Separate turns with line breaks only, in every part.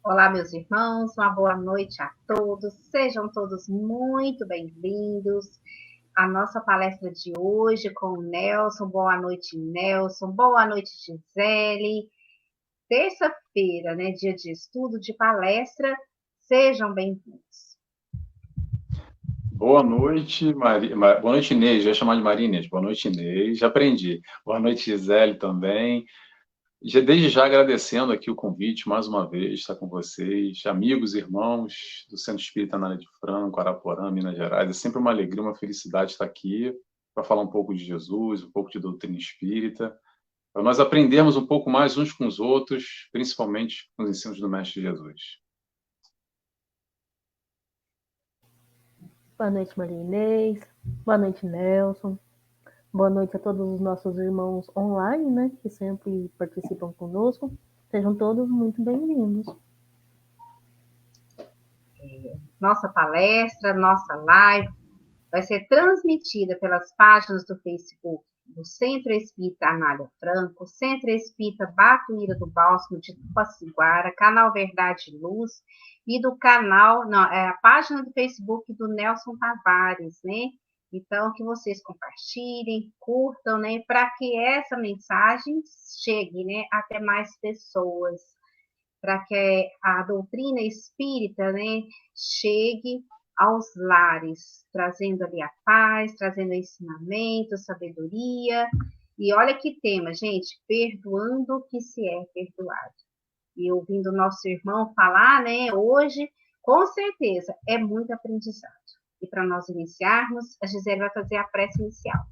Olá, meus irmãos, uma boa noite a todos. Sejam todos muito bem-vindos à nossa palestra de hoje com o Nelson. Boa noite, Nelson. Boa noite, Gisele. Terça-feira, né, dia de estudo, de palestra. Sejam bem-vindos.
Boa noite, Boa noite, Inês. Já ia chamar de Maria Inês. Boa noite, Inês. Já aprendi. Boa noite, Gisele, também. Desde já agradecendo aqui o convite, mais uma vez, estar com vocês, amigos, irmãos do Centro Espírita na área de Franco, Araporã, Minas Gerais. É sempre uma alegria, uma felicidade estar aqui para falar um pouco de Jesus, um pouco de doutrina espírita, para nós aprendermos um pouco mais uns com os outros, principalmente com os ensinos do Mestre Jesus.
Boa noite, Maria Inês. Boa noite, Nelson. Boa noite a todos os nossos irmãos online, né, que sempre participam conosco. Sejam todos muito bem-vindos.
Nossa palestra, nossa live vai ser transmitida pelas páginas do Facebook do Centro Espírita Anália Franco, Centro Espírita Batuíra do Bálsamo de Tupaciguara, Canal Verdade e Luz, e do canal, não, a página do Facebook do Nelson Tavares, né? Então, que vocês compartilhem, curtam, né? Para que essa mensagem chegue, né, até mais pessoas, para que a doutrina espírita, né, chegue aos lares, trazendo ali a paz, trazendo ensinamento, sabedoria. E olha que tema, gente, perdoando o que se é perdoado. E ouvindo o nosso irmão falar, né, hoje, com certeza, é muito aprendizado. E para nós iniciarmos, a Gisele vai fazer a prece inicial.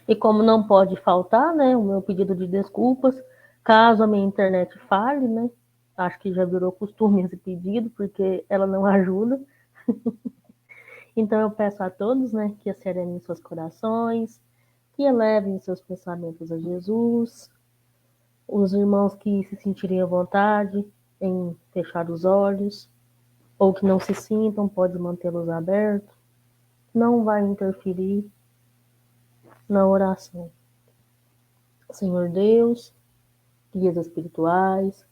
E como não pode faltar, né, o meu pedido de desculpas, caso a minha internet falhe, né, acho que já virou costume esse pedido, porque ela não ajuda. Então eu peço a todos, né, que acerenem seus corações, que elevem seus pensamentos a Jesus, os irmãos que se sentirem à vontade em fechar os olhos, ou que não se sintam, pode mantê-los abertos, não vai interferir na oração. Senhor Deus, guias espirituais,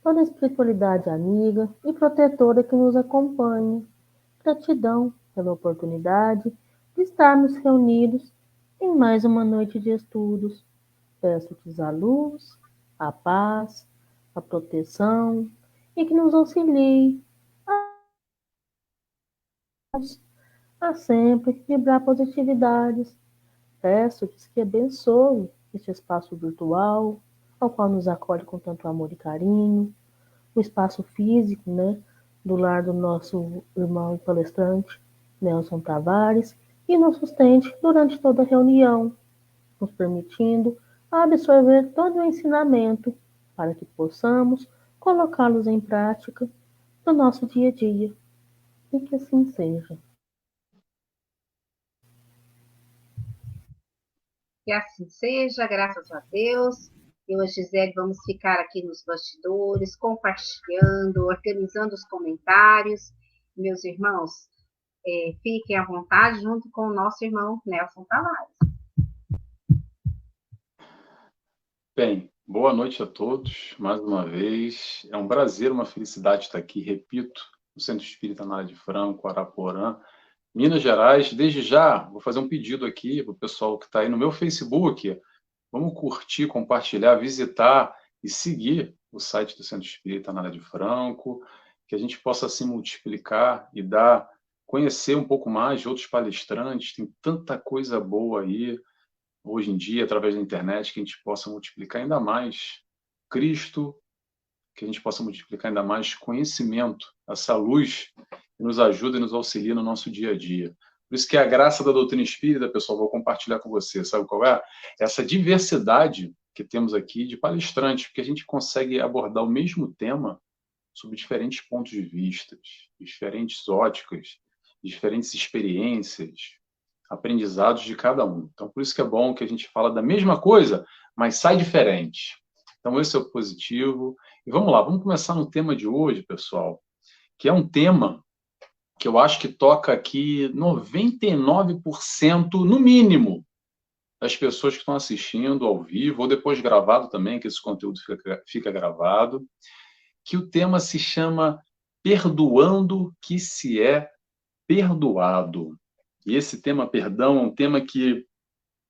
toda a espiritualidade amiga e protetora que nos acompanha, gratidão pela oportunidade de estarmos reunidos em mais uma noite de estudos. Peço-te a luz, a paz, a proteção e que nos auxilie a sempre vibrar positividades. Peço-te que abençoe este espaço virtual, ao qual nos acolhe com tanto amor e carinho, o espaço físico, né, do lar do nosso irmão e palestrante, Nelson Tavares, e nos sustente durante toda a reunião, nos permitindo absorver todo o ensinamento para que possamos colocá-los em prática no nosso dia a dia. E que assim seja.
Que assim seja, graças a Deus. Eu e a Gisele vamos ficar aqui nos bastidores, compartilhando, organizando os comentários. Meus irmãos, fiquem à vontade junto com o nosso irmão Nelson Tavares.
Bem, boa noite a todos, mais uma vez. É um prazer, uma felicidade estar aqui, repito, no Centro Espírita na área de Franco, Araporã, Minas Gerais. Desde já, vou fazer um pedido aqui para o pessoal que está aí no meu Facebook. Vamos curtir, compartilhar, visitar e seguir o site do Centro Espírita na área de Franco, que a gente possa se multiplicar e conhecer um pouco mais de outros palestrantes. Tem tanta coisa boa aí hoje em dia, através da internet, que a gente possa multiplicar ainda mais Cristo, que a gente possa multiplicar ainda mais conhecimento, essa luz que nos ajuda e nos auxilia no nosso dia a dia. Por isso que a graça da doutrina espírita, pessoal, vou compartilhar com você, sabe qual é? Essa diversidade que temos aqui de palestrantes, porque a gente consegue abordar o mesmo tema sob diferentes pontos de vista, diferentes óticas, diferentes experiências, aprendizados de cada um. Então, por isso que é bom que a gente fala da mesma coisa, mas sai diferente. Então, esse é o positivo. E vamos lá, vamos começar no tema de hoje, pessoal, que é um tema que eu acho que toca aqui 99%, no mínimo, das pessoas que estão assistindo ao vivo, ou depois gravado também, que esse conteúdo fica gravado, que o tema se chama Perdoando que se é perdoado. E esse tema, perdão, é um tema que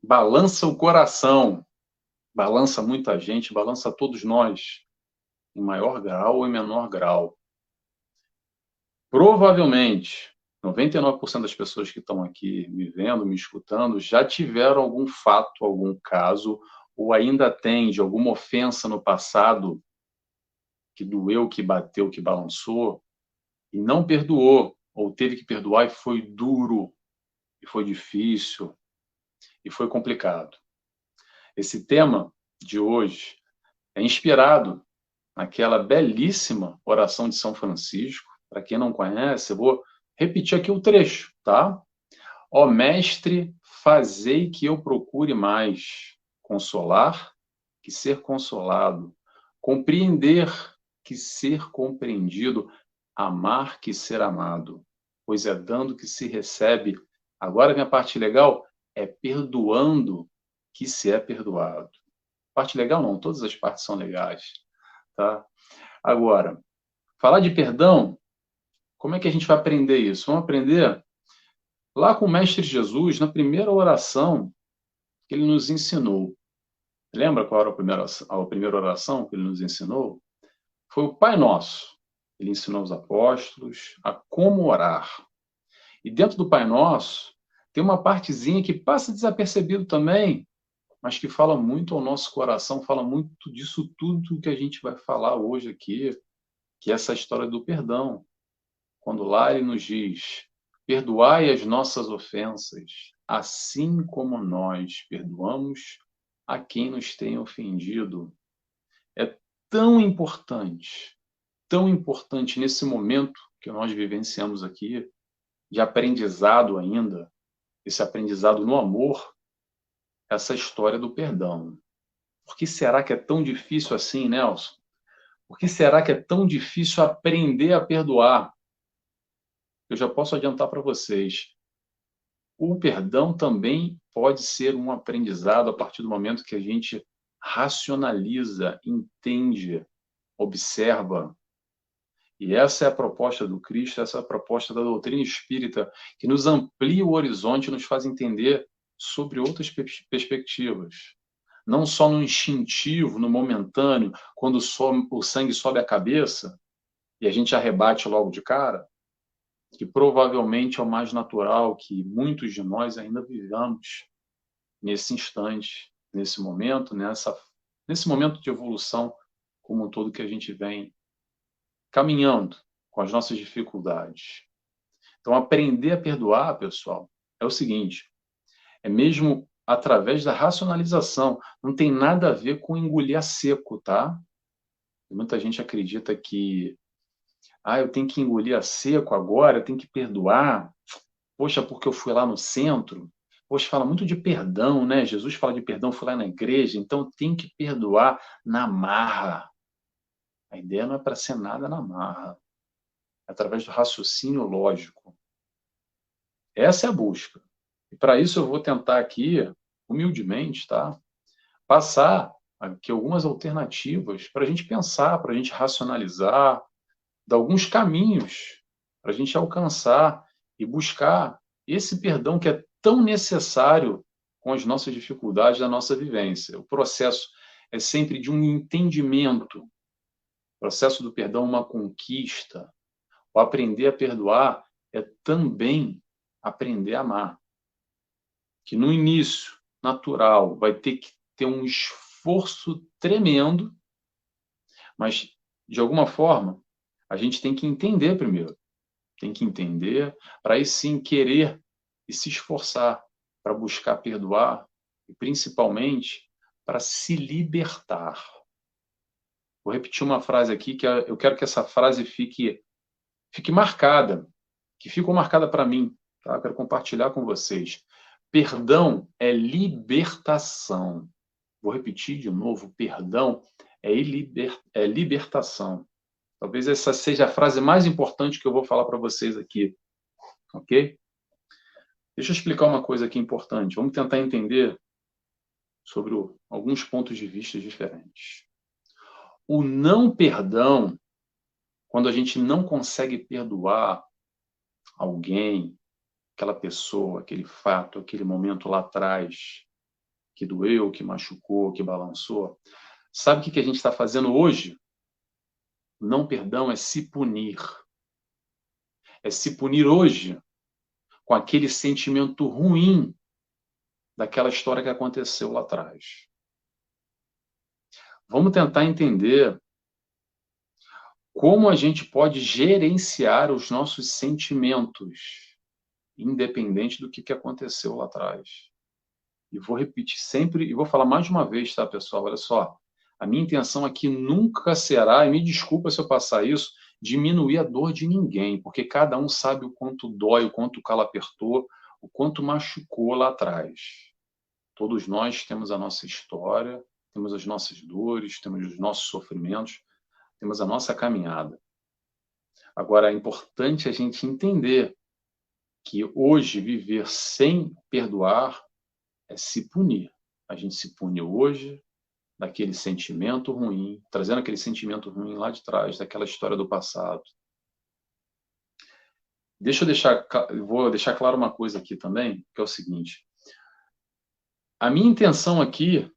balança o coração, balança muita gente, balança todos nós, em maior grau ou em menor grau. Provavelmente, 99% das pessoas que estão aqui me vendo, me escutando, já tiveram algum fato, algum caso, ou ainda tem de alguma ofensa no passado que doeu, que bateu, que balançou, e não perdoou, ou teve que perdoar e foi duro, e foi difícil, e foi complicado. Esse tema de hoje é inspirado naquela belíssima oração de São Francisco. Para quem não conhece, eu vou repetir aqui o trecho, tá? Ó Mestre, fazei que eu procure mais consolar que ser consolado, compreender que ser compreendido, amar que ser amado, pois é dando que se recebe. Agora vem a parte legal, é perdoando que se é perdoado. Parte legal não, todas as partes são legais, tá? Agora, falar de perdão, como é que a gente vai aprender isso? Vamos aprender lá com o Mestre Jesus, na primeira oração que ele nos ensinou. Lembra qual era a primeira oração que ele nos ensinou? Foi o Pai Nosso. Ele ensinou os apóstolos a como orar. E dentro do Pai Nosso, tem uma partezinha que passa desapercebido também, mas que fala muito ao nosso coração, fala muito disso tudo que a gente vai falar hoje aqui, que é essa história do perdão. Quando lá ele nos diz, perdoai as nossas ofensas, assim como nós perdoamos a quem nos tem ofendido. É tão importante nesse momento que nós vivenciamos aqui, de aprendizado ainda, esse aprendizado no amor, essa história do perdão. Por que será que é tão difícil assim, Nelson? Por que será que é tão difícil aprender a perdoar? Eu já posso adiantar para vocês. O perdão também pode ser um aprendizado a partir do momento que a gente racionaliza, entende, observa. E essa é a proposta do Cristo, essa é a proposta da doutrina espírita, que nos amplia o horizonte e nos faz entender sobre outras perspectivas. Não só no instintivo, no momentâneo, quando o sangue sobe a cabeça e a gente arrebate logo de cara, que provavelmente é o mais natural que muitos de nós ainda vivamos nesse instante, nesse momento, nesse momento de evolução como um todo que a gente vem caminhando com as nossas dificuldades. Então, aprender a perdoar, pessoal, é o seguinte, é mesmo através da racionalização, não tem nada a ver com engolir a seco, tá? Muita gente acredita que eu tenho que engolir a seco agora, eu tenho que perdoar. Poxa, porque eu fui lá no centro. Poxa, fala muito de perdão, né? Jesus fala de perdão, fui lá na igreja, então tem que perdoar na marra. A ideia não é para ser nada na marra. É através do raciocínio lógico. Essa é a busca. E para isso eu vou tentar aqui, humildemente, tá? Passar aqui algumas alternativas para a gente pensar, para a gente racionalizar, dar alguns caminhos para a gente alcançar e buscar esse perdão que é tão necessário com as nossas dificuldades da nossa vivência. O processo é sempre de um entendimento. O processo do perdão é uma conquista. O aprender a perdoar é também aprender a amar. Que no início, natural, vai ter que ter um esforço tremendo, mas, de alguma forma, a gente tem que entender primeiro. Tem que entender para aí sim querer e se esforçar para buscar perdoar e, principalmente, para se libertar. Vou repetir uma frase aqui que eu quero que essa frase fique marcada, que ficou marcada para mim. Tá? Eu quero compartilhar com vocês. Perdão é libertação. Vou repetir de novo. Perdão é libertação. Talvez essa seja a frase mais importante que eu vou falar para vocês aqui. Ok? Deixa eu explicar uma coisa aqui importante. Vamos tentar entender sobre alguns pontos de vista diferentes. O não perdão, quando a gente não consegue perdoar alguém, aquela pessoa, aquele fato, aquele momento lá atrás, que doeu, que machucou, que balançou, sabe o que a gente está fazendo hoje? Não perdão é se punir. É se punir hoje com aquele sentimento ruim daquela história que aconteceu lá atrás. Vamos tentar entender como a gente pode gerenciar os nossos sentimentos, independente do que aconteceu lá atrás. E vou repetir sempre, e vou falar mais de uma vez, tá, pessoal? Olha só, a minha intenção aqui nunca será, e me desculpa se eu passar isso, diminuir a dor de ninguém, porque cada um sabe o quanto dói, o quanto o calo apertou, o quanto machucou lá atrás. Todos nós temos a nossa história, temos as nossas dores, temos os nossos sofrimentos, temos a nossa caminhada. Agora, é importante a gente entender que hoje viver sem perdoar é se punir. A gente se pune hoje daquele sentimento ruim, trazendo aquele sentimento ruim lá de trás, daquela história do passado. Vou deixar claro uma coisa aqui também, que é o seguinte. A minha intenção aqui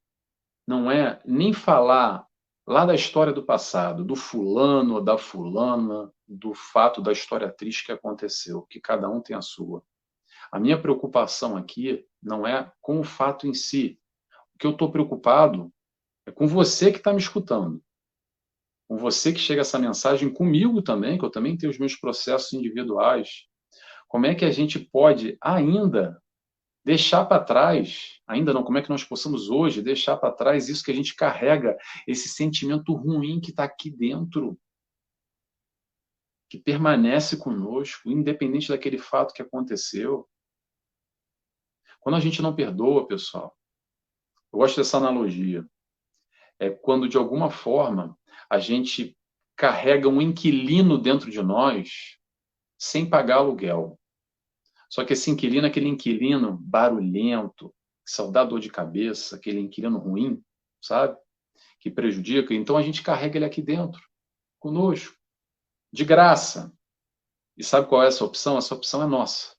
não é nem falar lá da história do passado, do fulano ou da fulana, do fato da história triste que aconteceu, que cada um tem a sua. A minha preocupação aqui não é com o fato em si. O que eu estou preocupado é com você que está me escutando. Com você que chega essa mensagem, comigo também, que eu também tenho os meus processos individuais. Como é que a gente pode ainda deixar para trás, ainda não, como é que nós possamos hoje deixar para trás isso que a gente carrega, esse sentimento ruim que está aqui dentro, que permanece conosco, independente daquele fato que aconteceu. Quando a gente não perdoa, pessoal, eu gosto dessa analogia, é quando, de alguma forma, a gente carrega um inquilino dentro de nós sem pagar aluguel. Só que esse inquilino é aquele inquilino barulhento, que só dá dor de cabeça, aquele inquilino ruim, sabe? Que prejudica. Então a gente carrega ele aqui dentro, conosco, de graça. E sabe qual é essa opção? Essa opção é nossa,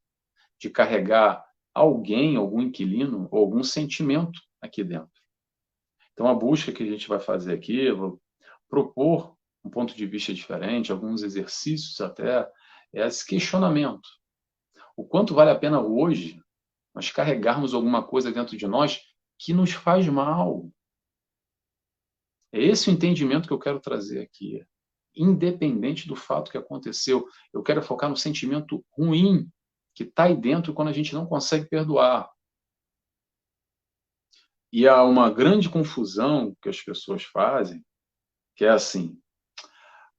de carregar alguém, algum inquilino, ou algum sentimento aqui dentro. Então a busca que a gente vai fazer aqui, eu vou propor um ponto de vista diferente, alguns exercícios até, é esse questionamento. O quanto vale a pena hoje nós carregarmos alguma coisa dentro de nós que nos faz mal. É esse o entendimento que eu quero trazer aqui. Independente do fato que aconteceu, eu quero focar no sentimento ruim que está aí dentro quando a gente não consegue perdoar. E há uma grande confusão que as pessoas fazem, que é assim: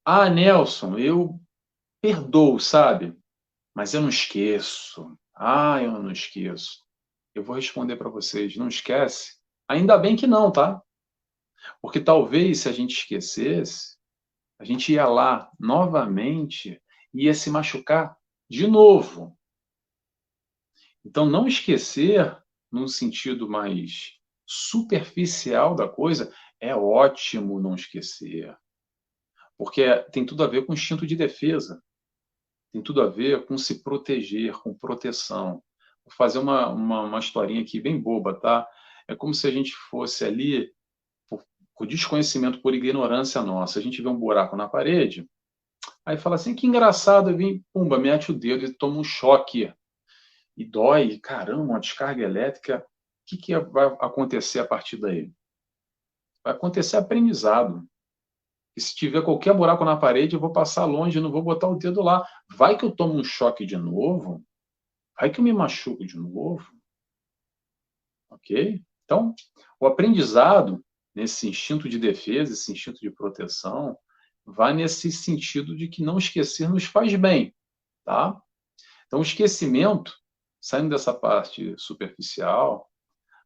ah, Nelson, eu perdoo, sabe? Mas eu não esqueço. Ah, eu não esqueço. Eu vou responder para vocês, não esquece? Ainda bem que não, tá? Porque talvez se a gente esquecesse, a gente ia lá novamente e ia se machucar de novo. Então, não esquecer, num sentido mais superficial da coisa, é ótimo não esquecer. Porque tem tudo a ver com instinto de defesa. Tem tudo a ver com se proteger, com proteção. Vou fazer uma historinha aqui bem boba, tá? É como se a gente fosse ali, por desconhecimento, por ignorância nossa, a gente vê um buraco na parede, aí fala assim, que engraçado, eu vim, pumba, mete o dedo e toma um choque. E dói, caramba, uma descarga elétrica. O que vai acontecer a partir daí? Vai acontecer aprendizado. E se tiver qualquer buraco na parede, eu vou passar longe, não vou botar o dedo lá. Vai que eu tomo um choque de novo? Vai que eu me machuco de novo? Ok? Então, o aprendizado, nesse instinto de defesa, esse instinto de proteção, vai nesse sentido de que não esquecer nos faz bem, tá? Então, o esquecimento, saindo dessa parte superficial,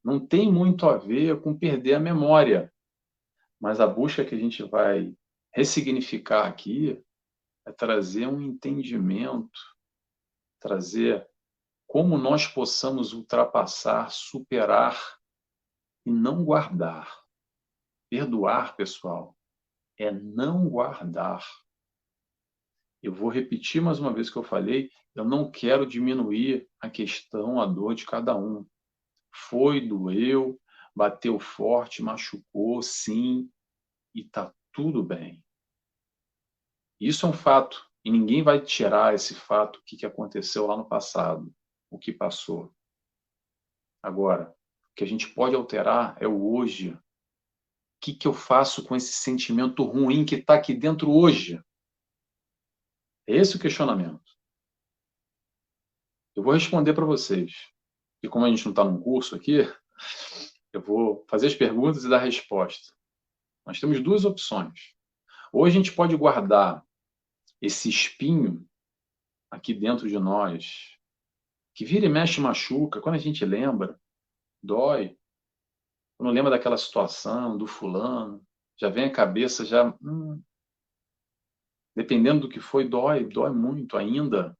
não tem muito a ver com perder a memória, mas a busca que a gente vai ressignificar aqui é trazer um entendimento, trazer como nós possamos ultrapassar, superar e não guardar. Perdoar, pessoal, é não guardar. Eu vou repetir mais uma vez o que eu falei, eu não quero diminuir a questão, a dor de cada um. Foi, doeu, bateu forte, machucou, sim, e tá tudo bem. Isso é um fato, e ninguém vai tirar esse fato, o que aconteceu lá no passado, o que passou. Agora, o que a gente pode alterar é o hoje. O que eu faço com esse sentimento ruim que está aqui dentro hoje? É esse o questionamento. Eu vou responder para vocês. E como a gente não está num curso aqui, eu vou fazer as perguntas e dar a resposta. Nós temos duas opções. Ou a gente pode guardar esse espinho aqui dentro de nós, que vira e mexe machuca, quando a gente lembra, dói. Quando lembra daquela situação, do fulano, já vem a cabeça, dependendo do que foi, dói muito ainda.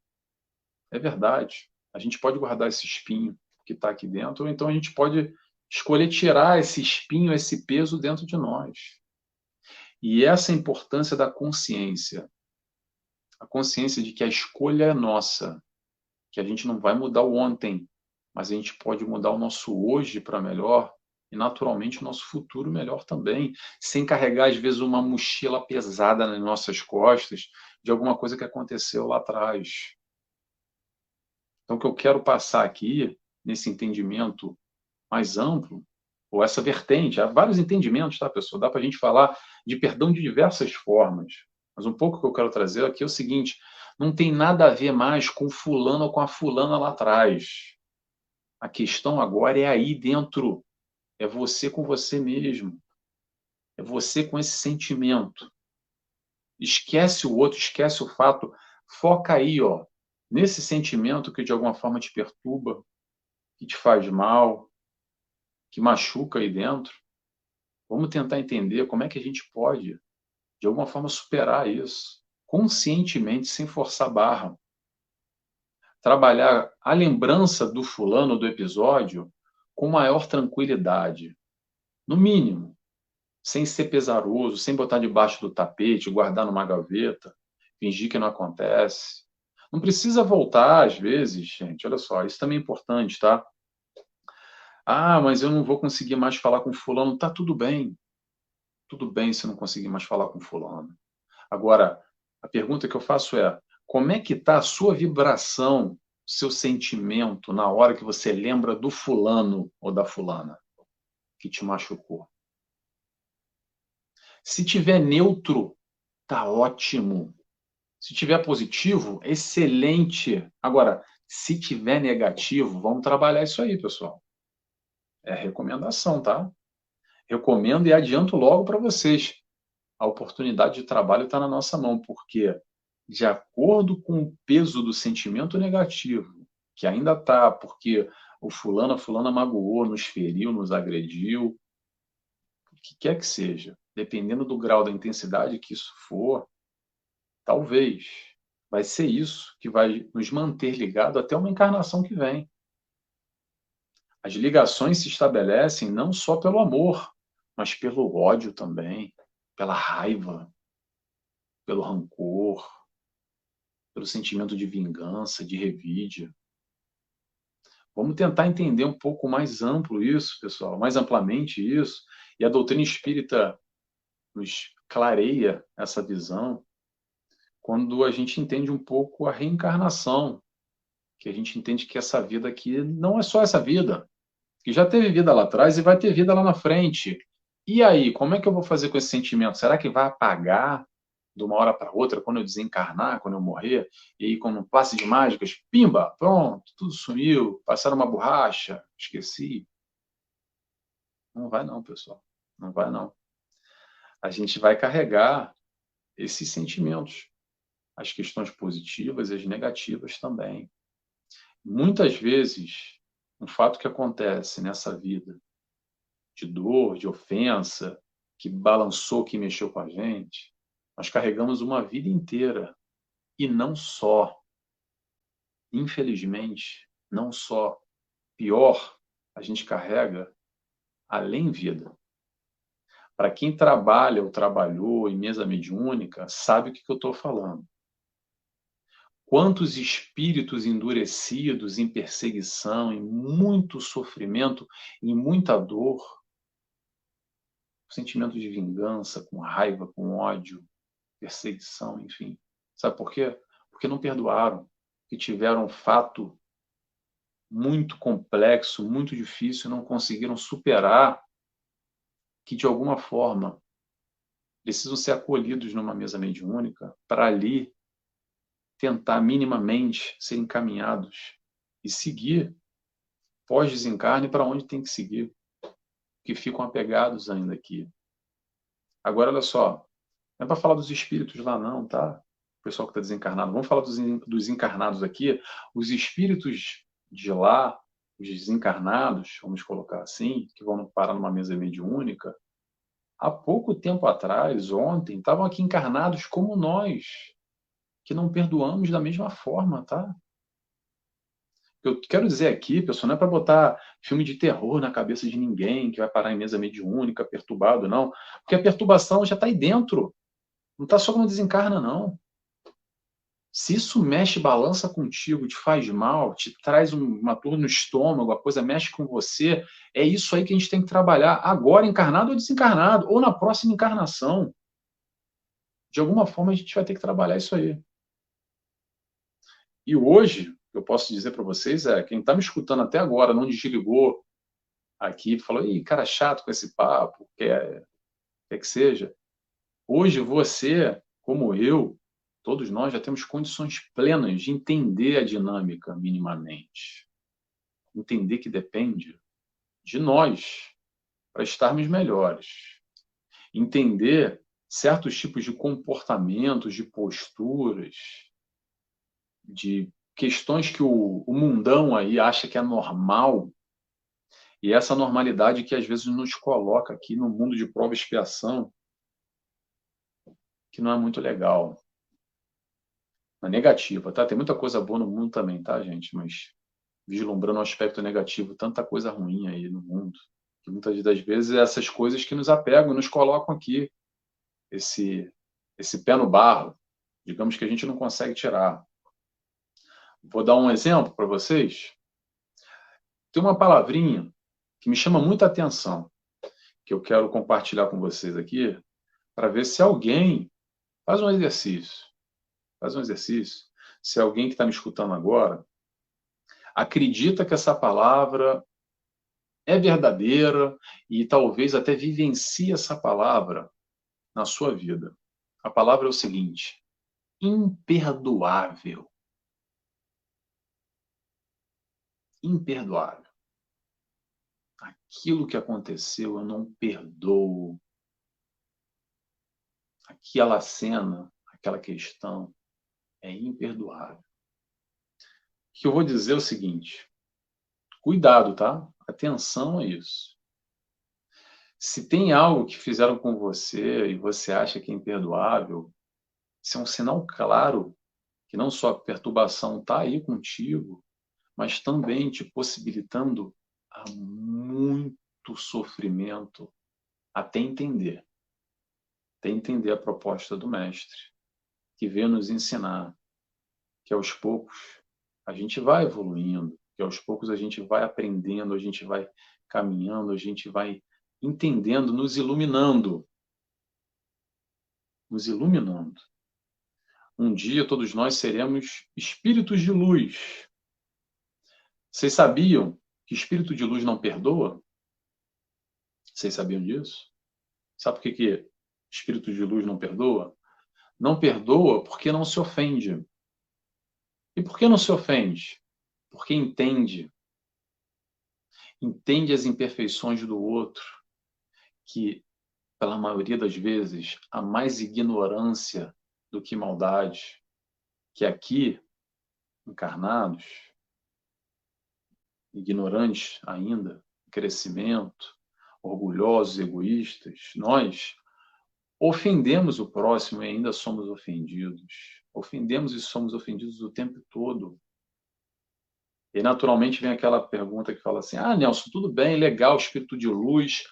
É verdade. A gente pode guardar esse espinho que está aqui dentro, ou então a gente pode escolher tirar esse espinho, esse peso dentro de nós. E essa é a importância da consciência. A consciência de que a escolha é nossa, que a gente não vai mudar o ontem, mas a gente pode mudar o nosso hoje para melhor e, naturalmente, o nosso futuro melhor também, sem carregar, às vezes, uma mochila pesada nas nossas costas de alguma coisa que aconteceu lá atrás. Então, o que eu quero passar aqui, nesse entendimento mais amplo, ou essa vertente, há vários entendimentos, tá, pessoal? Dá para a gente falar de perdão de diversas formas. Mas um pouco que eu quero trazer aqui é o seguinte: não tem nada a ver mais com fulano ou com a fulana lá atrás. A questão agora é aí dentro. É você com você mesmo. É você com esse sentimento. Esquece o outro, esquece o fato. Foca aí, ó, nesse sentimento que de alguma forma te perturba, que te faz mal, que machuca aí dentro. Vamos tentar entender como é que a gente pode, de alguma forma, superar isso, conscientemente, sem forçar a barra. Trabalhar a lembrança do fulano do episódio com maior tranquilidade. No mínimo, sem ser pesaroso, sem botar debaixo do tapete, guardar numa gaveta, fingir que não acontece. Não precisa voltar, às vezes, gente, olha só, isso também é importante, tá? Ah, mas eu não vou conseguir mais falar com fulano. Tá tudo bem. Tudo bem se não conseguir mais falar com fulano. Agora, a pergunta que eu faço é: como é que está a sua vibração, seu sentimento na hora que você lembra do fulano ou da fulana que te machucou? Se tiver neutro, tá ótimo. Se tiver positivo, excelente. Agora, se tiver negativo, vamos trabalhar isso aí, pessoal. É recomendação, tá? Recomendo e adianto logo para vocês. A oportunidade de trabalho está na nossa mão, porque, de acordo com o peso do sentimento negativo, que ainda está, porque o fulano, a fulana magoou, nos feriu, nos agrediu, o que quer que seja, dependendo do grau da intensidade que isso for, talvez vai ser isso que vai nos manter ligados até uma encarnação que vem. As ligações se estabelecem não só pelo amor, mas pelo ódio também, pela raiva, pelo rancor, pelo sentimento de vingança, de revide. Vamos tentar entender um pouco mais amplo isso, pessoal, mais amplamente isso, e a doutrina espírita nos clareia essa visão quando a gente entende um pouco a reencarnação, que a gente entende que essa vida aqui não é só essa vida, que já teve vida lá atrás e vai ter vida lá na frente. E aí, como é que eu vou fazer com esse sentimento? Será que vai apagar de uma hora para outra, quando eu desencarnar, quando eu morrer? E aí, como um passe de mágicas, pimba, pronto, tudo sumiu, passaram uma borracha, esqueci. Não vai não, pessoal. Não vai não. A gente vai carregar esses sentimentos, as questões positivas e as negativas também. Muitas vezes, um fato que acontece nessa vida, de dor, de ofensa, que balançou, que mexeu com a gente, nós carregamos uma vida inteira. E não só, infelizmente, não só, pior, a gente carrega além-vida. Para quem trabalha ou trabalhou em mesa mediúnica, sabe o que eu estou falando. Quantos espíritos endurecidos em perseguição, em muito sofrimento, em muita dor, sentimento de vingança, com raiva, com ódio, perseguição, enfim. Sabe por quê? Porque não perdoaram, que tiveram um fato muito complexo, muito difícil, não conseguiram superar, que de alguma forma precisam ser acolhidos numa mesa mediúnica para ali tentar minimamente ser encaminhados e seguir pós-desencarne para onde tem que seguir, que ficam apegados ainda aqui. Agora, olha só, não é para falar dos espíritos lá não, tá? O pessoal que está desencarnado. Vamos falar dos encarnados aqui. Os espíritos de lá, os desencarnados, vamos colocar assim, que vão parar numa mesa mediúnica, há pouco tempo atrás, ontem, estavam aqui encarnados como nós, que não perdoamos da mesma forma, tá? Eu quero dizer aqui, pessoal, não é para botar filme de terror na cabeça de ninguém que vai parar em mesa mediúnica, perturbado, não. Porque a perturbação já está aí dentro. Não está só quando desencarna, não. Se isso mexe, balança contigo, te faz mal, te traz uma dor no estômago, a coisa mexe com você, é isso aí que a gente tem que trabalhar, agora encarnado ou desencarnado, ou na próxima encarnação. De alguma forma a gente vai ter que trabalhar isso aí. E hoje, o que eu posso dizer para vocês é, quem está me escutando até agora, não desligou aqui, falou, ih, cara chato com esse papo, quer que seja. Hoje você, como eu, todos nós já temos condições plenas de entender a dinâmica minimamente. Entender que depende de nós para estarmos melhores. Entender certos tipos de comportamentos, de posturas, de questões que o mundão aí acha que é normal, e essa normalidade que às vezes nos coloca aqui no mundo de prova e expiação, que não é muito legal. Na negativa, tá? Tem muita coisa boa no mundo também, tá, gente? Mas vislumbrando o aspecto negativo, tanta coisa ruim aí no mundo, que muitas das vezes é essas coisas que nos apegam e nos colocam aqui, esse pé no barro, digamos que a gente não consegue tirar. Vou dar um exemplo para vocês. Tem uma palavrinha que me chama muita atenção, que eu quero compartilhar com vocês aqui, para ver se alguém faz um exercício. Faz um exercício. Se alguém que está me escutando agora acredita que essa palavra é verdadeira e talvez até vivencie essa palavra na sua vida. A palavra é o seguinte: imperdoável. Imperdoável. Aquilo que aconteceu eu não perdoo. Aquela cena, aquela questão é imperdoável. O que eu vou dizer é o seguinte: cuidado, tá? Atenção a isso. Se tem algo que fizeram com você e você acha que é imperdoável, isso é um sinal claro que não só a perturbação está aí contigo, mas também te possibilitando a muito sofrimento até entender a proposta do mestre, que veio nos ensinar que aos poucos a gente vai evoluindo, que aos poucos a gente vai aprendendo, a gente vai caminhando, a gente vai entendendo, nos iluminando. Nos iluminando. Um dia todos nós seremos espíritos de luz. Vocês sabiam que espírito de luz não perdoa? Vocês sabiam disso? Sabe por que espírito de luz não perdoa? Não perdoa porque não se ofende. E por que não se ofende? Porque entende. Entende as imperfeições do outro, que, pela maioria das vezes, há mais ignorância do que maldade, que aqui, encarnados, ignorantes ainda, crescimento, orgulhosos, egoístas, nós ofendemos o próximo e ainda somos ofendidos. Ofendemos e somos ofendidos o tempo todo. E naturalmente vem aquela pergunta que fala assim: ah, Nelson, tudo bem, legal, espírito de luz,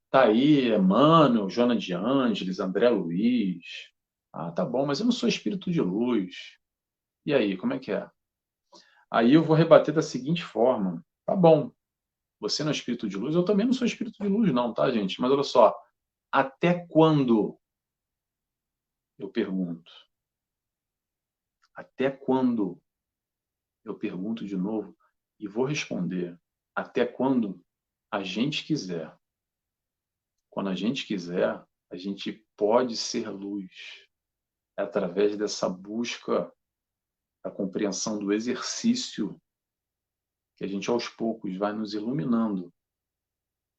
tá aí, Emmanuel, Joana de Ângeles, André Luiz. Ah, tá bom, mas eu não sou espírito de luz. E aí, como é que é? Aí eu vou rebater da seguinte forma: tá bom, você não é espírito de luz, eu também não sou espírito de luz, não, tá, gente? Mas olha só, até quando? Eu pergunto. Até quando? Eu pergunto de novo e vou responder. Até quando a gente quiser. Quando a gente quiser, a gente pode ser luz. É através dessa busca, da compreensão do exercício, que a gente aos poucos vai nos iluminando.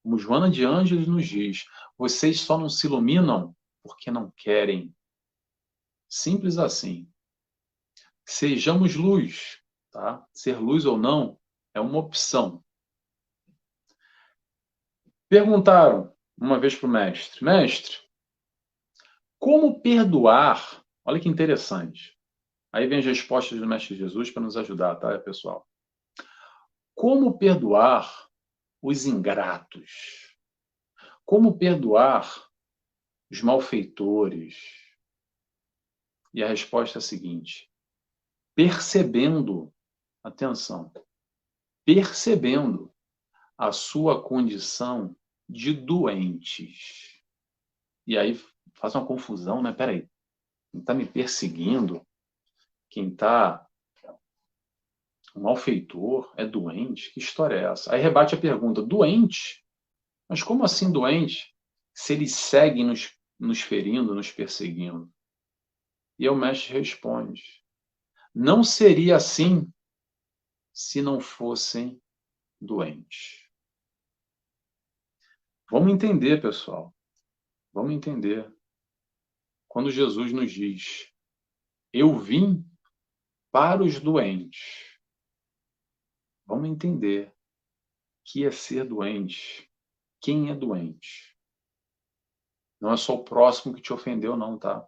Como Joana de Ângeles nos diz, vocês só não se iluminam porque não querem. Simples assim. Sejamos luz, tá? Ser luz ou não é uma opção. Perguntaram uma vez para o mestre: mestre, como perdoar? Olha que interessante. Aí vem as respostas do mestre Jesus para nos ajudar, tá, pessoal? Como perdoar os ingratos? Como perdoar os malfeitores? E a resposta é a seguinte: percebendo, atenção, percebendo a sua condição de doentes. E aí faz uma confusão, né? Peraí, quem está me perseguindo, quem está um malfeitor, é doente? Que história é essa? Aí rebate a pergunta: doente? Mas como assim doente? Se eles seguem nos ferindo, nos perseguindo? E o mestre responde: não seria assim se não fossem doentes. Vamos entender, pessoal. Vamos entender. Quando Jesus nos diz: eu vim para os doentes. Vamos entender que é ser doente. Quem é doente? Não é só o próximo que te ofendeu, não, tá?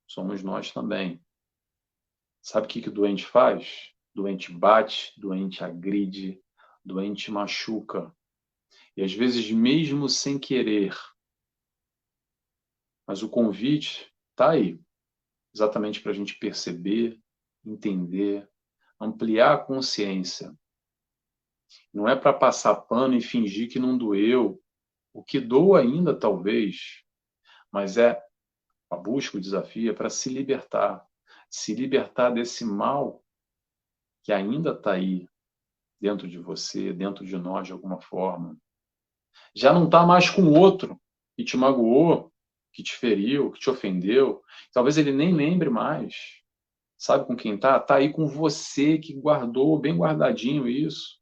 Somos nós também. Sabe o que o doente faz? Doente bate, doente agride, doente machuca. E às vezes mesmo sem querer. Mas o convite está aí, exatamente para a gente perceber, entender, ampliar a consciência. Não é para passar pano e fingir que não doeu, o que doa ainda talvez, mas é a busca, o desafio é para se libertar desse mal que ainda está aí dentro de você, dentro de nós de alguma forma. Já não está mais com o outro que te magoou, que te feriu, que te ofendeu. Talvez ele nem lembre mais. Sabe com quem está? Está aí com você que guardou bem guardadinho isso.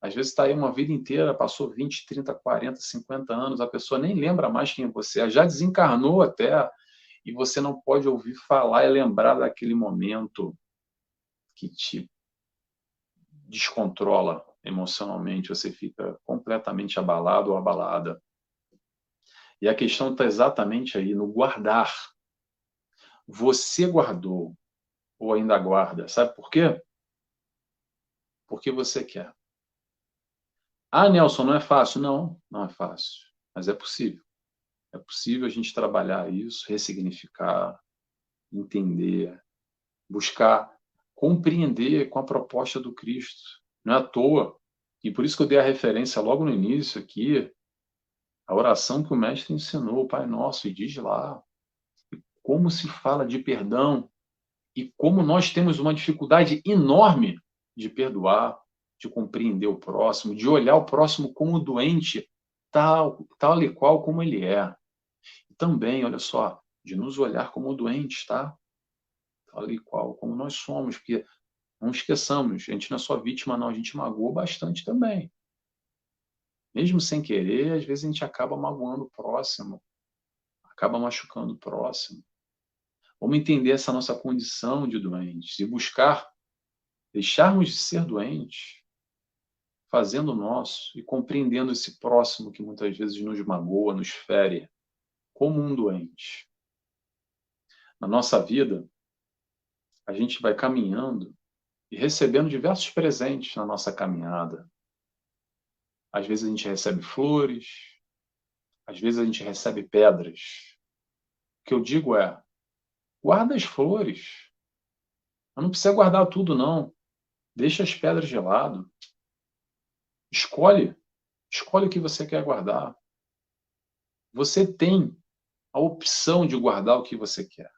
Às vezes está aí uma vida inteira, passou 20, 30, 40, 50 anos, a pessoa nem lembra mais quem você é, já desencarnou até, e você não pode ouvir falar e lembrar daquele momento que te descontrola emocionalmente, você fica completamente abalado ou abalada. E a questão está exatamente aí, no guardar. Você guardou ou ainda guarda. Sabe por quê? Porque você quer. Ah, Nelson, não é fácil. Não, não é fácil. Mas é possível. É possível a gente trabalhar isso, ressignificar, entender, buscar compreender com a proposta do Cristo. Não é à toa. E por isso que eu dei a referência logo no início aqui, a oração que o mestre ensinou, o Pai Nosso, e diz lá como se fala de perdão e como nós temos uma dificuldade enorme de perdoar, de compreender o próximo, de olhar o próximo como doente, tal e qual como ele é. E também, olha só, de nos olhar como doentes, tá? Tal e qual como nós somos, porque não esqueçamos, a gente não é só vítima, não, a gente magoou bastante também. Mesmo sem querer, às vezes a gente acaba magoando o próximo, acaba machucando o próximo. Vamos entender essa nossa condição de doentes e buscar deixarmos de ser doentes, fazendo o nosso e compreendendo esse próximo que muitas vezes nos magoa, nos fere, como um doente. Na nossa vida, a gente vai caminhando e recebendo diversos presentes na nossa caminhada. Às vezes a gente recebe flores, às vezes a gente recebe pedras. O que eu digo é, guarda as flores. Mas não precisa guardar tudo, não. Deixa as pedras de lado. Escolhe o que você quer guardar. Você tem a opção de guardar o que você quer.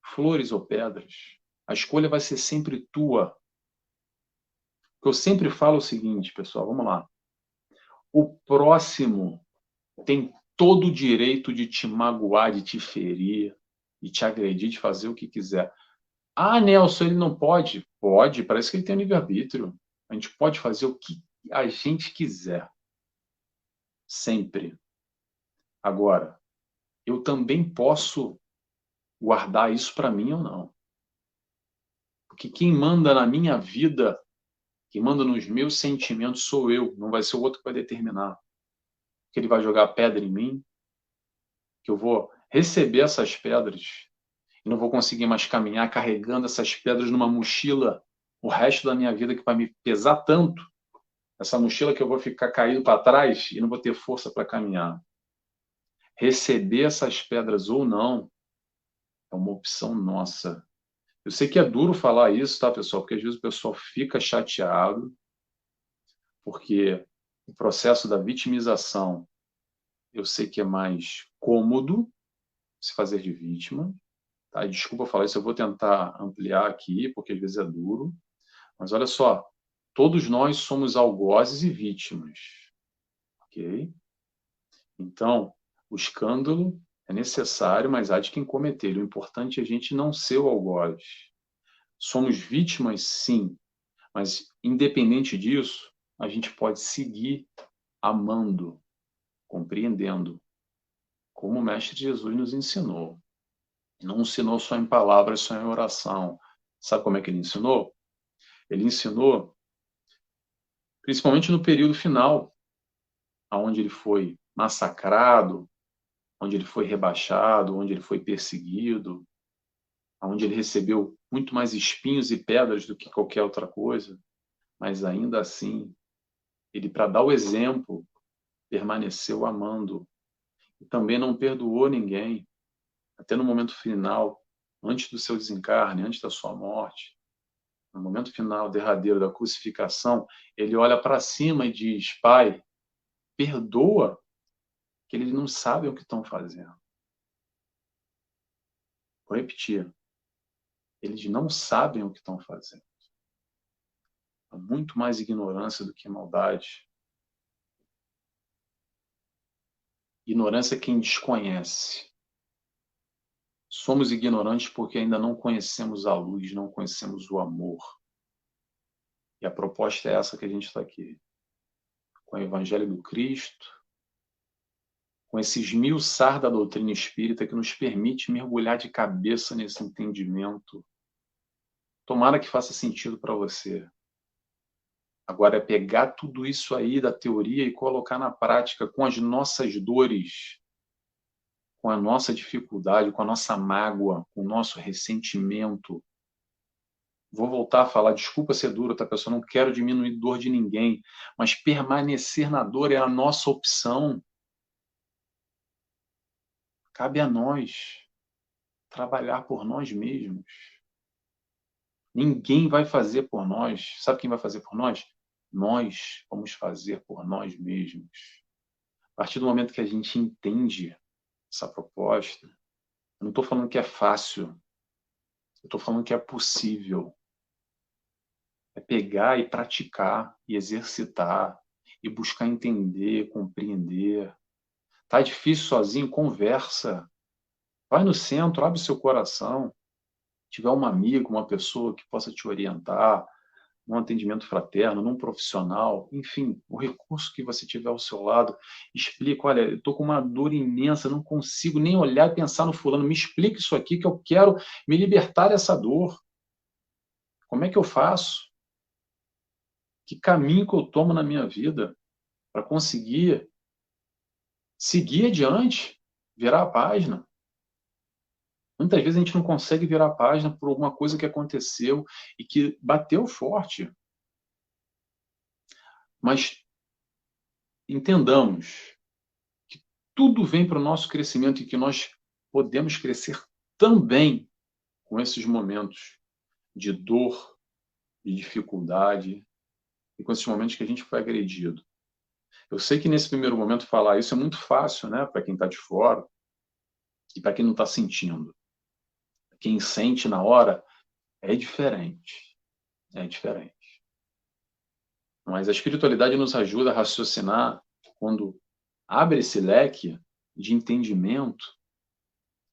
Flores ou pedras. A escolha vai ser sempre tua. O que eu sempre falo é o seguinte, pessoal, vamos lá. O próximo tem todo o direito de te magoar, de te ferir, de te agredir, de fazer o que quiser. Ah, Nelson, ele não pode? Pode, parece que ele tem livre-arbítrio. A gente pode fazer o que a gente quiser. Sempre. Agora, eu também posso guardar isso para mim ou não. Porque quem manda na minha vida, quem manda nos meus sentimentos sou eu, não vai ser o outro que vai determinar. Que ele vai jogar pedra em mim, que eu vou receber essas pedras e não vou conseguir mais caminhar carregando essas pedras numa mochila o resto da minha vida, que vai me pesar tanto, essa mochila, que eu vou ficar caído para trás e não vou ter força para caminhar. Receber essas pedras ou não é uma opção nossa. Eu sei que é duro falar isso, tá, pessoal? Porque às vezes o pessoal fica chateado, porque o processo da vitimização, eu sei que é mais cômodo se fazer de vítima. Tá? E desculpa falar isso, eu vou tentar ampliar aqui, porque às vezes é duro. Mas olha só, todos nós somos algozes e vítimas. Ok? Então, o escândalo é necessário, mas há de quem cometer. O importante é a gente não ser o algoz. Somos vítimas, sim, mas independente disso, a gente pode seguir amando, compreendendo, como o Mestre Jesus nos ensinou. Não ensinou só em palavras, só em oração. Sabe como é que ele ensinou? Ele ensinou, principalmente no período final, onde ele foi massacrado, onde ele foi rebaixado, onde ele foi perseguido, onde ele recebeu muito mais espinhos e pedras do que qualquer outra coisa, mas ainda assim, ele, para dar o exemplo, permaneceu amando e também não perdoou ninguém, até no momento final, antes do seu desencarne, antes da sua morte, no momento final, derradeiro da crucificação, ele olha para cima e diz: Pai, perdoa, que eles não sabem o que estão fazendo. Vou repetir. Eles não sabem o que estão fazendo. Há muito mais ignorância do que maldade. Ignorância é quem desconhece. Somos ignorantes porque ainda não conhecemos a luz, não conhecemos o amor. E a proposta é essa que a gente está aqui. Com o Evangelho do Cristo, com esse esmiuçar da doutrina espírita que nos permite mergulhar de cabeça nesse entendimento. Tomara que faça sentido para você. Agora é pegar tudo isso aí da teoria e colocar na prática com as nossas dores, com a nossa dificuldade, com a nossa mágoa, com o nosso ressentimento. Vou voltar a falar, desculpa ser duro, tá, pessoal? Não quero diminuir dor de ninguém, mas permanecer na dor é a nossa opção. Cabe a nós trabalhar por nós mesmos. Ninguém vai fazer por nós. Sabe quem vai fazer por nós? Nós vamos fazer por nós mesmos. A partir do momento que a gente entende essa proposta, eu não estou falando que é fácil, eu estou falando que é possível. É pegar e praticar, e exercitar, e buscar entender, compreender. Tá difícil sozinho? Conversa. Vai no centro, abre seu coração. Se tiver um amigo, uma pessoa que possa te orientar, num atendimento fraterno, num profissional, enfim, o recurso que você tiver ao seu lado, explica: olha, eu estou com uma dor imensa, não consigo nem olhar e pensar no fulano, me explica isso aqui que eu quero me libertar dessa dor. Como é que eu faço? Que caminho que eu tomo na minha vida para conseguir seguir adiante, virar a página? Muitas vezes a gente não consegue virar a página por alguma coisa que aconteceu e que bateu forte. Mas entendamos que tudo vem para o nosso crescimento e que nós podemos crescer também com esses momentos de dor, de dificuldade e com esses momentos que a gente foi agredido. Eu sei que nesse primeiro momento falar isso é muito fácil, né, para quem está de fora e para quem não está sentindo. Quem sente na hora é diferente. É diferente. Mas a espiritualidade nos ajuda a raciocinar quando abre esse leque de entendimento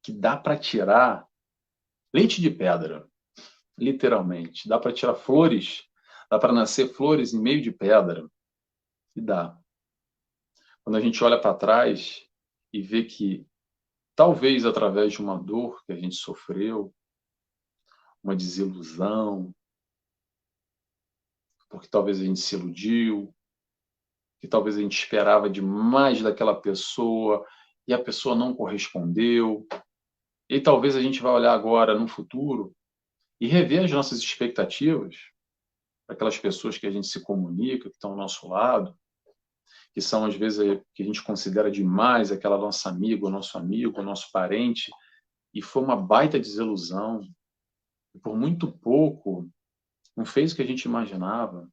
que dá para tirar leite de pedra, literalmente. Dá para tirar flores, dá para nascer flores em meio de pedra. E dá. Quando a gente olha para trás e vê que talvez através de uma dor que a gente sofreu, uma desilusão, porque talvez a gente se iludiu, que talvez a gente esperava demais daquela pessoa e a pessoa não correspondeu. E talvez a gente vai olhar agora no futuro e rever as nossas expectativas para aquelas pessoas que a gente se comunica, que estão ao nosso lado, que são às vezes que a gente considera demais, aquela nossa amiga, o nosso parente, e foi uma baita desilusão. E por muito pouco não fez o que a gente imaginava.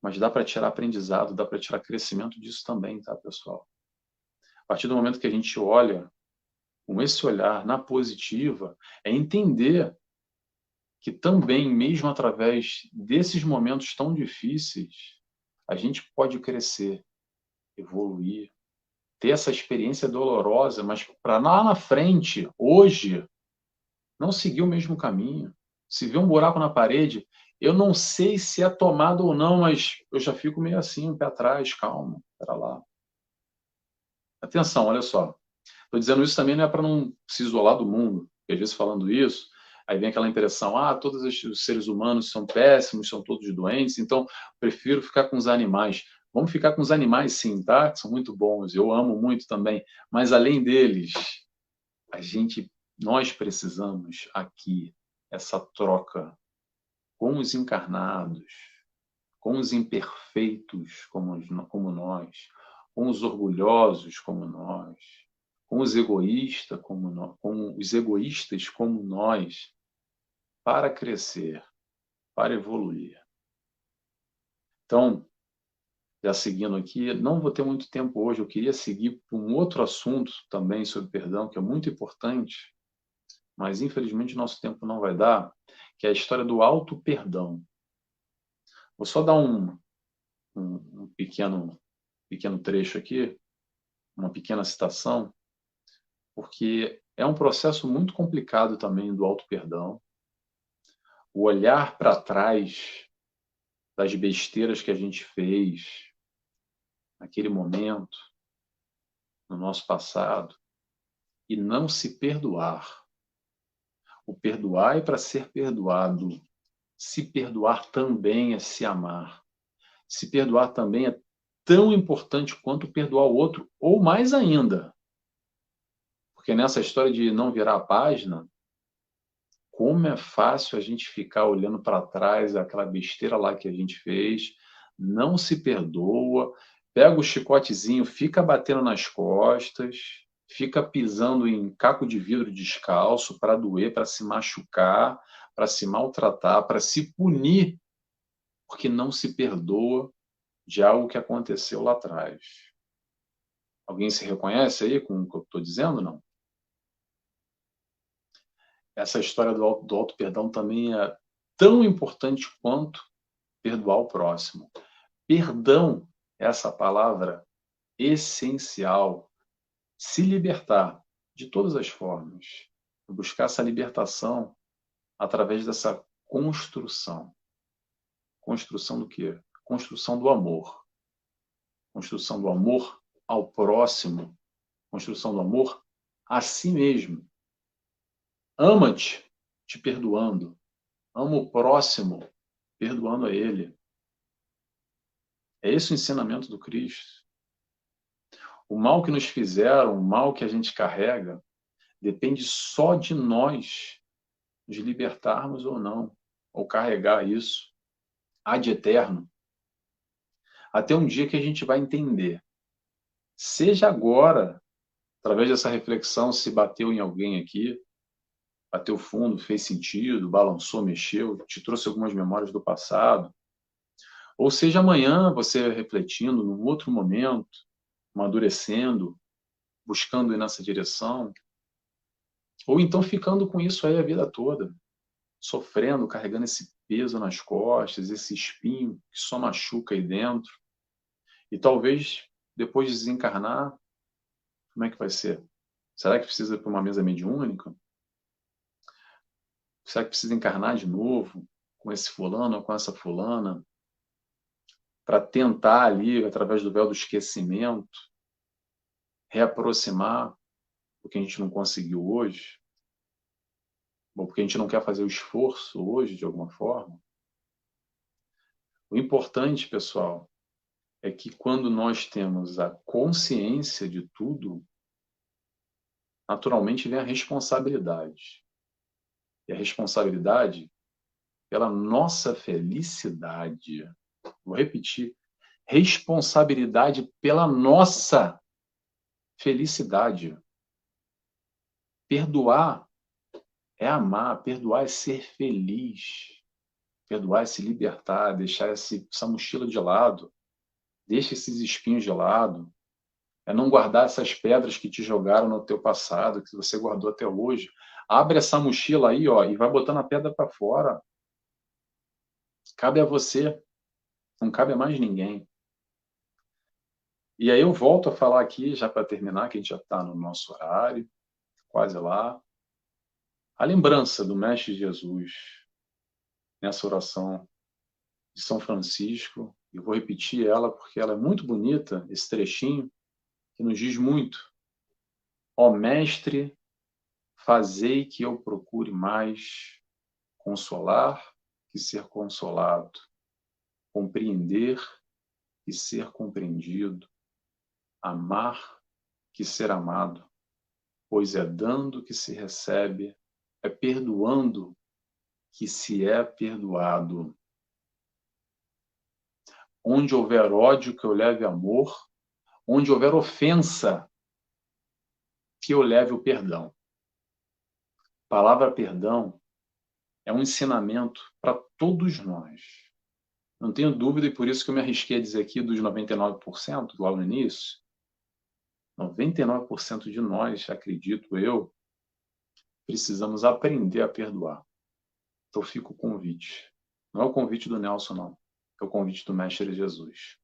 Mas dá para tirar aprendizado, dá para tirar crescimento disso também, tá, pessoal? A partir do momento que a gente olha com esse olhar na positiva, é entender que também, mesmo através desses momentos tão difíceis, a gente pode crescer, evoluir, ter essa experiência dolorosa, mas para lá na frente, hoje, não seguir o mesmo caminho. Se vê um buraco na parede, eu não sei se é tomado ou não, mas eu já fico meio assim, um pé atrás, calma, espera lá. Atenção, olha só. Estou dizendo isso também não é para não se isolar do mundo, porque às vezes falando isso, aí vem aquela impressão, todos os seres humanos são péssimos, são todos doentes, então prefiro ficar com os animais. Vamos ficar com os animais sim, tá? Que são muito bons, eu amo muito também, mas além deles, nós precisamos aqui essa troca com os encarnados, com os imperfeitos como nós, com os orgulhosos como nós, com os egoístas como nós, para crescer, para evoluir. Então, já seguindo aqui, não vou ter muito tempo hoje, eu queria seguir para um outro assunto também sobre perdão, que é muito importante, mas infelizmente nosso tempo não vai dar, que é a história do auto-perdão. Vou só dar um pequeno trecho aqui, uma pequena citação, porque é um processo muito complicado também do auto-perdão. O olhar para trás das besteiras que a gente fez naquele momento, no nosso passado, e não se perdoar. O perdoar é para ser perdoado. Se perdoar também é se amar. Se perdoar também é tão importante quanto perdoar o outro, ou mais ainda. Porque nessa história de não virar a página, como é fácil a gente ficar olhando para trás, aquela besteira lá que a gente fez, não se perdoa, pega o chicotezinho, fica batendo nas costas, fica pisando em caco de vidro descalço para doer, para se machucar, para se maltratar, para se punir, porque não se perdoa de algo que aconteceu lá atrás. Alguém se reconhece aí com o que eu estou dizendo, não? Essa história do auto-perdão também é tão importante quanto perdoar o próximo. Perdão, essa palavra essencial. Se libertar de todas as formas. Buscar essa libertação através dessa construção. Construção do quê? Construção do amor. Construção do amor ao próximo. Construção do amor a si mesmo. Ama-te, te perdoando. Ama o próximo, perdoando a ele. É esse o ensinamento do Cristo. O mal que nos fizeram, o mal que a gente carrega, Depende só de nós nos libertarmos ou não, ou carregar isso ad eterno, até um dia que a gente vai entender. Seja agora, através dessa reflexão, se bateu em alguém aqui, bateu fundo, fez sentido, balançou, mexeu, te trouxe algumas memórias do passado, ou seja amanhã você refletindo num outro momento, amadurecendo, buscando ir nessa direção, ou então ficando com isso aí a vida toda, sofrendo, carregando esse peso nas costas, esse espinho que só machuca aí dentro. E talvez, depois de desencarnar, como é que vai ser? Será que precisa ir para uma mesa mediúnica? Será que precisa encarnar de novo com esse fulano ou com essa fulana? Para tentar ali, através do véu do esquecimento, reaproximar o que a gente não conseguiu hoje? Ou porque a gente não quer fazer o esforço hoje, de alguma forma? O importante, pessoal, é que quando nós temos a consciência de tudo, naturalmente vem a responsabilidade. E a responsabilidade pela nossa felicidade. Vou repetir. Responsabilidade pela nossa felicidade. Perdoar é amar, perdoar é ser feliz. Perdoar é se libertar, deixar essa mochila de lado. Deixa esses espinhos de lado. É não guardar essas pedras que te jogaram no teu passado, que você guardou até hoje. Abre essa mochila aí, ó, e vai botando a pedra para fora. Cabe a você, não cabe a mais ninguém. E aí eu volto a falar aqui, já para terminar, que a gente já está no nosso horário, quase lá. A lembrança do Mestre Jesus nessa oração de São Francisco. Eu vou repetir ela porque ela é muito bonita, esse trechinho, que nos diz muito. Ó Mestre, fazei que eu procure mais consolar que ser consolado, compreender que ser compreendido, amar que ser amado, pois é dando que se recebe, é perdoando que se é perdoado. Onde houver ódio, que eu leve amor, onde houver ofensa, que eu leve o perdão. A palavra perdão é um ensinamento para todos nós. Não tenho dúvida, e por isso que eu me arrisquei a dizer aqui dos 99%, lá no início, 99% de nós, acredito eu, precisamos aprender a perdoar. Então fica o convite. Não é o convite do Nelson, não. É o convite do Mestre Jesus.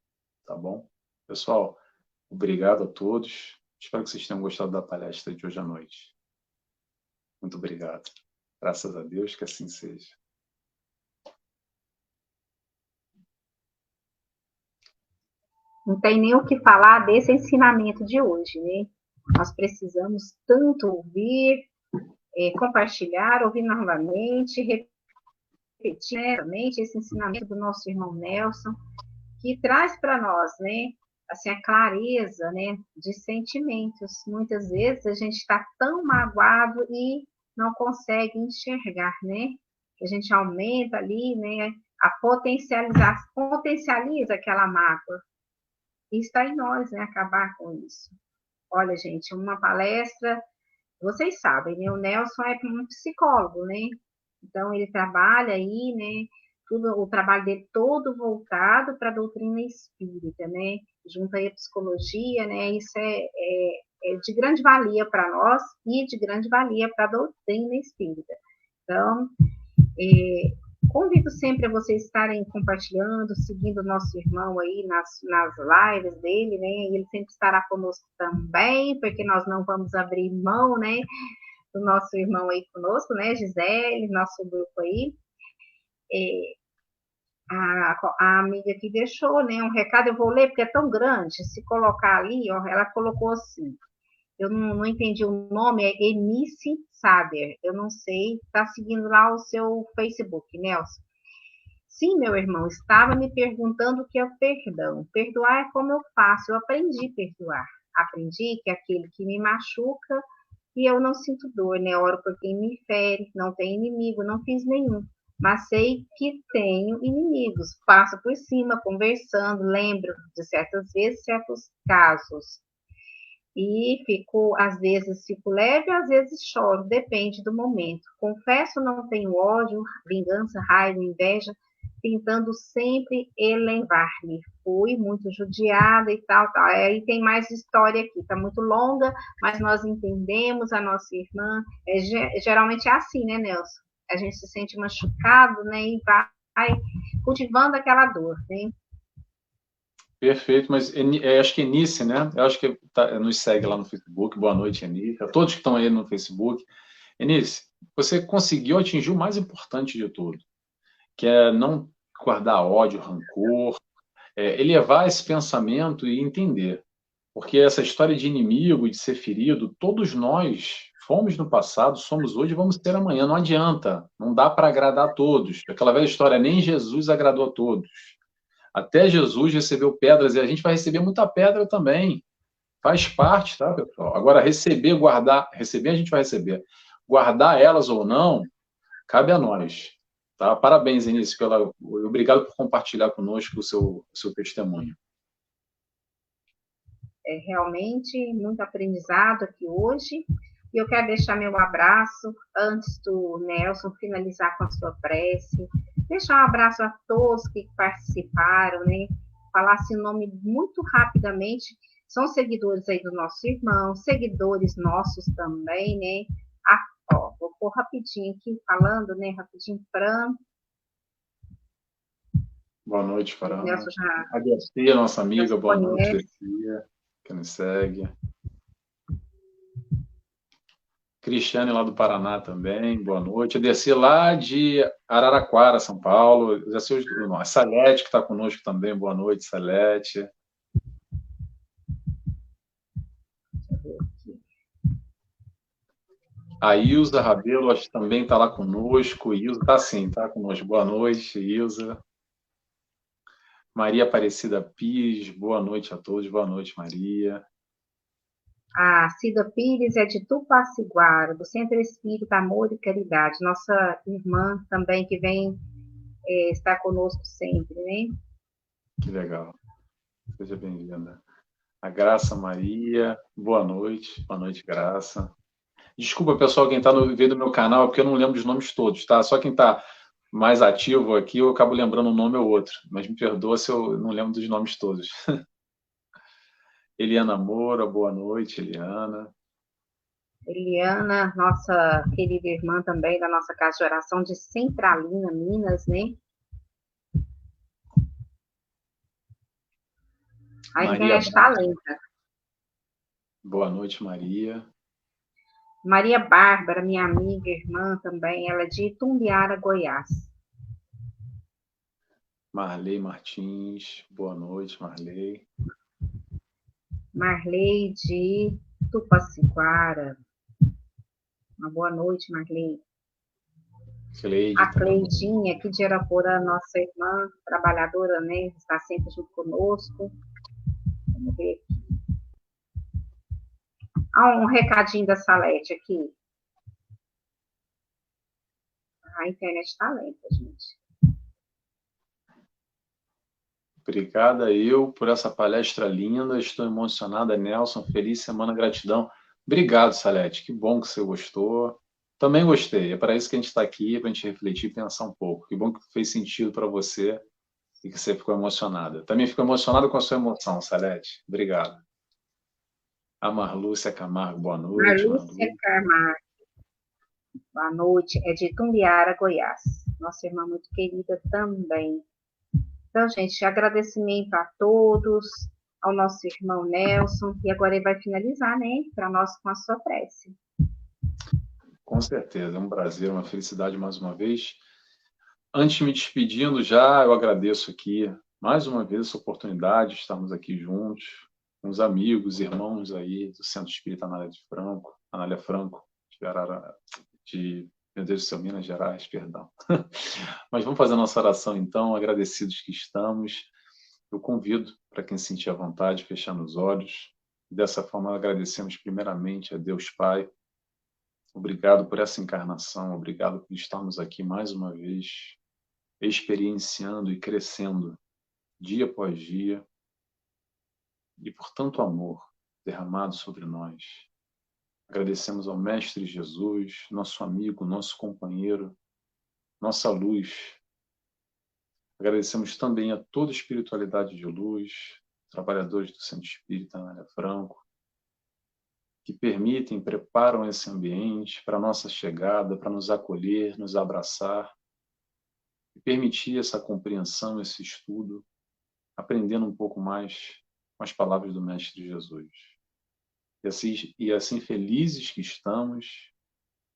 Tá bom? Pessoal, obrigado a todos. Espero que vocês tenham gostado da palestra de hoje à noite. Muito obrigado. Graças a Deus que assim seja.
Não tem nem o que falar desse ensinamento de hoje, né? Nós precisamos tanto ouvir, compartilhar, ouvir novamente, repetir novamente esse ensinamento do nosso irmão Nelson, que traz para nós, né, assim, a clareza, né, de sentimentos. Muitas vezes a gente está tão magoado e não consegue enxergar, né? A gente aumenta ali, né, potencializa aquela mágoa. E está em nós, né, acabar com isso. Olha, gente, uma palestra, vocês sabem, né, o Nelson é um psicólogo, né? Então, ele trabalha aí, né, o trabalho dele todo voltado para a doutrina espírita, né? Junto aí a psicologia, né? Isso é de grande valia para nós e de grande valia para a doutrina espírita. Então, convido sempre a vocês estarem compartilhando, seguindo o nosso irmão aí nas lives dele, né? Ele sempre estará conosco também, porque nós não vamos abrir mão, né? Do nosso irmão aí conosco, né? Gisele, nosso grupo aí. A amiga que deixou, né? Um recado, eu vou ler porque é tão grande. Se colocar ali, ó, ela colocou assim. Eu não entendi o nome, é Enice Sader. Eu não sei, está seguindo lá o seu Facebook, Nelson. Sim, meu irmão, estava me perguntando o que é o perdão. Perdoar é como eu faço, eu aprendi a perdoar. Aprendi que aquele que me machuca e eu não sinto dor, né? Oro por quem me fere, não tem inimigo, não fiz nenhum. Mas sei que tenho inimigos. Passo por cima, conversando, lembro de certas vezes, certos casos. E às vezes fico leve, às vezes choro, depende do momento. Confesso, não tenho ódio, vingança, raiva, inveja, tentando sempre elevar-me. Fui muito judiada e tal, tal. Aí tem mais história aqui, tá muito longa, mas nós entendemos a nossa irmã. Geralmente é assim, né, Nelson? A gente se sente machucado, né, e vai cultivando aquela dor, né?
Perfeito, mas acho que Enice, né? Eu acho que nos segue lá no Facebook. Boa noite, Enice. A todos que estão aí no Facebook. Enice, você conseguiu atingir o mais importante de tudo, que é não guardar ódio, rancor, elevar esse pensamento e entender. Porque essa história de inimigo, de ser ferido, todos nós fomos no passado, somos hoje, vamos ter amanhã. Não adianta, não dá para agradar a todos. Aquela velha história, nem Jesus agradou a todos. Até Jesus recebeu pedras e a gente vai receber muita pedra também. Faz parte, tá, pessoal? Agora, receber, guardar, receber a gente vai receber. Guardar elas ou não, cabe a nós. Tá? Parabéns, Início, obrigado por compartilhar conosco o seu testemunho.
É realmente muito aprendizado aqui hoje. E eu quero deixar meu abraço antes do Nelson finalizar com a sua prece. Deixar um abraço a todos que participaram, né? Falar assim o nome muito rapidamente. São seguidores aí do nosso irmão, seguidores nossos também, né? Vou pôr rapidinho aqui, falando, né? Rapidinho, Fran.
Boa noite, Fran.
Já...
A Garcia, nossa amiga, boa noite, Garcia, que nos segue. Cristiane, lá do Paraná também, boa noite. A Dercy, lá de Araraquara, São Paulo. A Salete, que está conosco também, boa noite, Salete. A Ilza Rabelo, acho que também está lá conosco. Ilza está sim, está conosco. Boa noite, Ilza. Maria Aparecida Pires, boa noite a todos. Boa noite, Maria.
A Cida Pires é de Tupaciguara, do Centro Espírita Amor e Caridade. Nossa irmã também que vem estar conosco sempre, né?
Que legal. Seja bem-vinda. A Graça Maria, boa noite. Boa noite, Graça. Desculpa, pessoal, quem está vendo meu canal, porque eu não lembro os nomes todos, tá? Só quem está mais ativo aqui, eu acabo lembrando um nome ou outro. Mas me perdoa se eu não lembro dos nomes todos. Eliana Moura, boa noite, Eliana.
Eliana, nossa querida irmã também da nossa casa de oração de Centralina, Minas, né? A internet está lenta.
Boa noite, Maria.
Maria Bárbara, minha amiga, irmã também, ela é de Itumbiara, Goiás.
Marley Martins, boa noite, Marley.
Marley de Tupaciguara. Uma boa noite, Marley.
Cleide,
a Cleidinha, aqui de Araporã, nossa irmã, trabalhadora, né? Está sempre junto conosco. Vamos ver aqui. Um recadinho da Salete aqui. A internet está lenta, gente.
Obrigada eu por essa palestra linda. Estou emocionada, Nelson. Feliz semana, gratidão. Obrigado, Salete. Que bom que você gostou. Também gostei. É para isso que a gente está aqui, para a gente refletir e pensar um pouco. Que bom que fez sentido para você e que você ficou emocionada. Também fico emocionado com a sua emoção, Salete. Obrigado. A Marlúcia Camargo, boa noite.
Marlúcia Camargo. Boa noite. É de Itumbiara, Goiás. Nossa irmã muito querida também. Então, gente, agradecimento a todos, ao nosso irmão Nelson, e agora ele vai finalizar, né, para nós com a sua prece.
Com certeza, é um prazer, uma felicidade mais uma vez. Antes de me despedindo já, eu agradeço aqui, mais uma vez, essa oportunidade de estarmos aqui juntos, com os amigos, irmãos aí do Centro Espírita Anália Franco, meu Deus do céu, Minas Gerais, perdão. Mas vamos fazer a nossa oração então, agradecidos que estamos. Eu convido para quem sentir a vontade, fechar os olhos. Dessa forma, agradecemos primeiramente a Deus Pai, Obrigado por essa encarnação, obrigado por estarmos aqui mais uma vez, experienciando e crescendo dia após dia, e por tanto amor derramado sobre nós. Agradecemos ao Mestre Jesus, nosso amigo, nosso companheiro, nossa luz. Agradecemos também a toda a espiritualidade de luz, trabalhadores do Centro Espírita Anália Franco, que permitem, preparam esse ambiente para a nossa chegada, para nos acolher, nos abraçar e permitir essa compreensão, esse estudo, aprendendo um pouco mais com as palavras do Mestre Jesus. E assim felizes que estamos,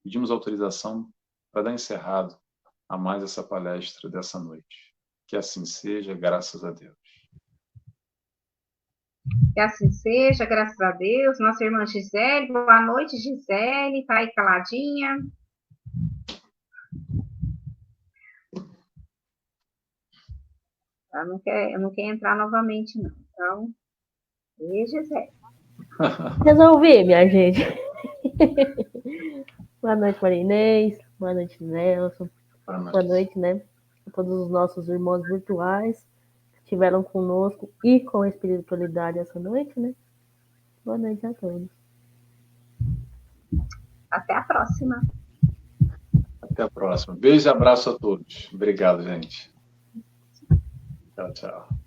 pedimos autorização para dar encerrado a mais essa palestra dessa noite. Que assim seja, graças a Deus.
Que assim seja, graças a Deus. Nossa irmã Gisele, boa noite, Gisele, tá aí caladinha. Ela não quer entrar novamente, não. Então, e Gisele.
Resolvi, minha gente. Boa noite, Maria Inês. Boa noite, Nelson. Boa noite, né? A todos os nossos irmãos virtuais que estiveram conosco e com a espiritualidade essa noite, né? Boa noite a todos.
Até a próxima.
Até a próxima. Beijo e abraço a todos. Obrigado, gente. Tchau, tchau.